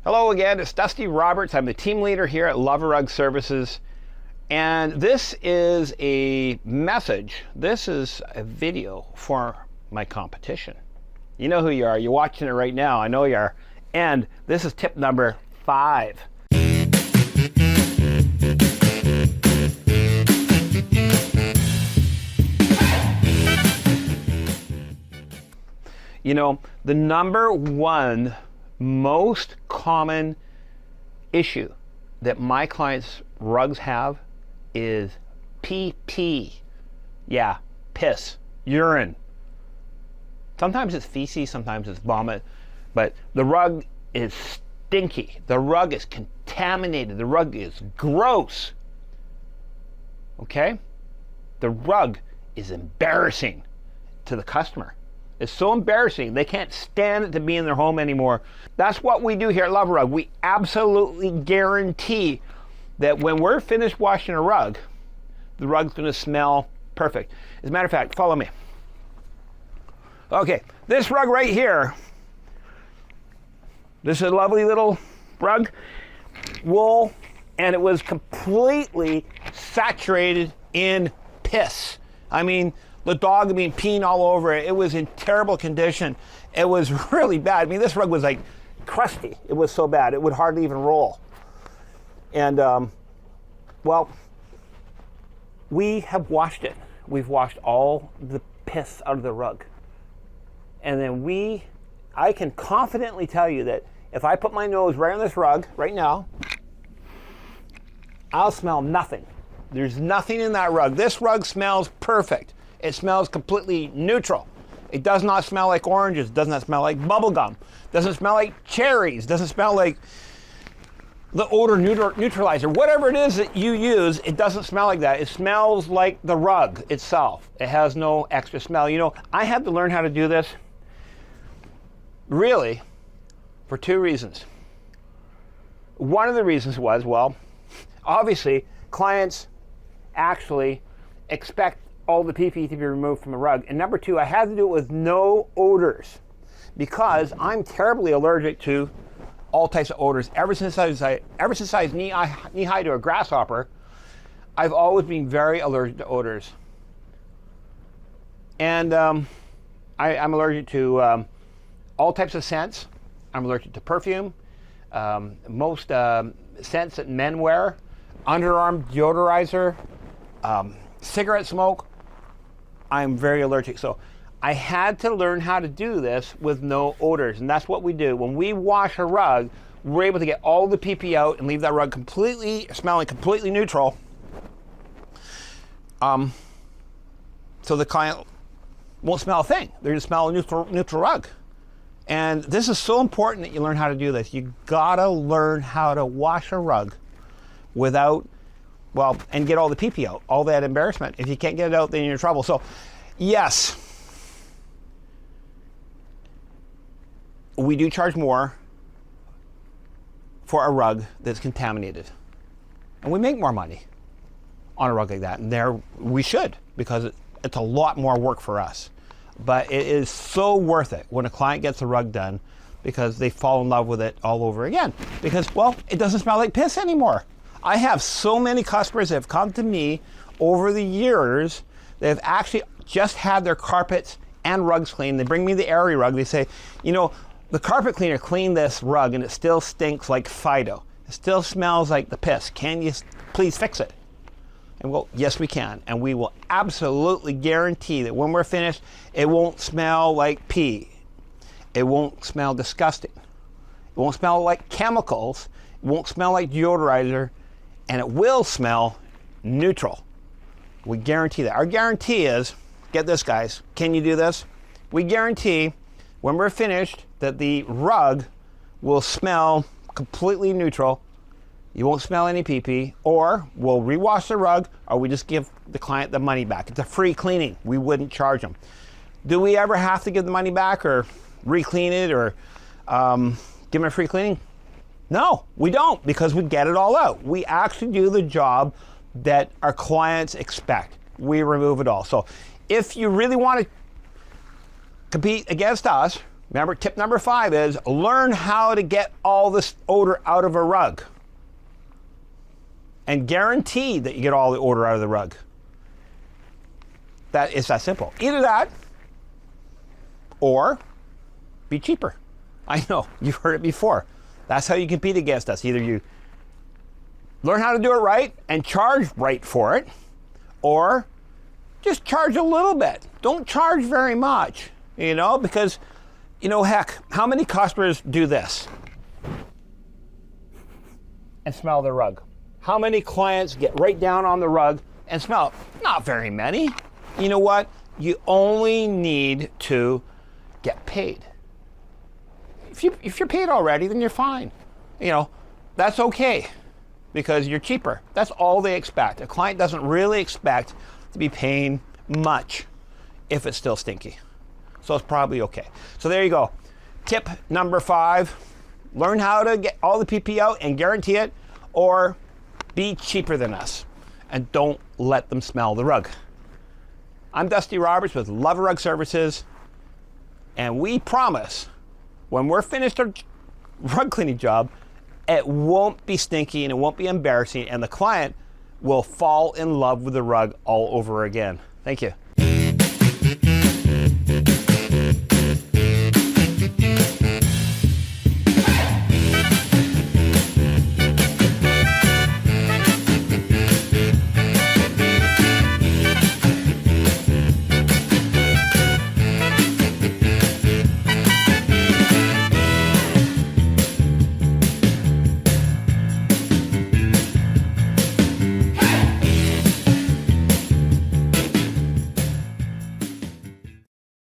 Hello again, it's Dusty Roberts. I'm the team leader here at Luv-A-Rug Services. And this is a message. This is a video for my competition. You know who you are. You're watching it right now. I know you are. And this is tip number 5. You know, the number one most common issue that my clients' rugs have is PP. Yeah, piss, urine. Sometimes it's feces, sometimes it's vomit, but the rug is stinky. The rug is contaminated. The rug is gross. Okay? The rug is embarrassing to the customer. It's so embarrassing. They can't stand it to be in their home anymore. That's what we do here at Luv-A-Rug. We absolutely guarantee that when we're finished washing a rug, the rug's going to smell perfect. As a matter of fact, follow me. Okay, this rug right here, this is a lovely little rug, wool, and it was completely saturated in piss. I mean, the dog had been peeing all over it. It was in terrible condition. It was really bad. I mean, this rug was like crusty. It was so bad. It would hardly even roll. And, well, we have washed it. We've washed all the piss out of the rug. And then I can confidently tell you that if I put my nose right on this rug right now, I'll smell nothing. There's nothing in that rug. This rug smells perfect. It smells completely neutral. It does not smell like oranges. It does not smell like bubble gum. It doesn't smell like cherries. It doesn't smell like the odor neutralizer. Whatever it is that you use, it doesn't smell like that. It smells like the rug itself. It has no extra smell. You know, I had to learn how to do this really for 2 reasons. One of the reasons was, well, obviously clients actually expect all the PP to be removed from the rug. And number 2, I had to do it with no odors because I'm terribly allergic to all types of odors. Ever since I was knee-high to a grasshopper, I've always been very allergic to odors. And I'm allergic to all types of scents. I'm allergic to perfume, most scents that men wear, underarm deodorizer, cigarette smoke. I'm very allergic. So I had to learn how to do this with no odors. And that's what we do. When we wash a rug, we're able to get all the PP out and leave that rug smelling completely neutral. So the client won't smell a thing. They're going to smell a neutral rug. And this is so important that you learn how to do this. You gotta learn how to wash a rug without, well, and get all the PP out, all that embarrassment. If you can't get it out, then you're in trouble. So, yes, we do charge more for a rug that's contaminated. And we make more money on a rug like that. And we should, because it's a lot more work for us. But it is so worth it when a client gets a rug done because they fall in love with it all over again. Because, well, it doesn't smell like piss anymore. I have so many customers that have come to me over the years that have actually just had their carpets and rugs cleaned. They bring me the Airy rug. They say, you know, the carpet cleaner cleaned this rug and it still stinks like Fido. It still smells like the piss. Can you please fix it? And well, yes, we can. And we will absolutely guarantee that when we're finished, it won't smell like pee. It won't smell disgusting. It won't smell like chemicals. It won't smell like deodorizer. And it will smell neutral. We guarantee that. Our guarantee is, get this guys, can you do this? We guarantee when we're finished that the rug will smell completely neutral. You won't smell any PP, or we'll rewash the rug, or we just give the client the money back. It's a free cleaning. We wouldn't charge them. Do we ever have to give the money back or re-clean it or give them a free cleaning? No, we don't, because we get it all out. We actually do the job that our clients expect. We remove it all. So if you really want to compete against us, Remember, tip number 5 is learn how to get all this odor out of a rug. And guarantee that you get all the odor out of the rug. It's that simple. Either that or be cheaper. I know, you've heard it before. That's how you compete against us. Either you learn how to do it right and charge right for it, or just charge a little bit. Don't charge very much, because, heck, how many customers do this and smell the rug? How many clients get right down on the rug and smell it? Not very many. You know what? You only need to get paid. If you're paid already, then you're fine. That's okay because you're cheaper. That's all they expect. A client doesn't really expect to be paying much if it's still stinky. So it's probably okay. So there you go. Tip number 5, learn how to get all the PP out and guarantee it, or be cheaper than us and don't let them smell the rug. I'm Dusty Roberts with Luv-A-Rug Services, and we promise when we're finished our rug cleaning job, it won't be stinky and it won't be embarrassing, and the client will fall in love with the rug all over again. Thank you.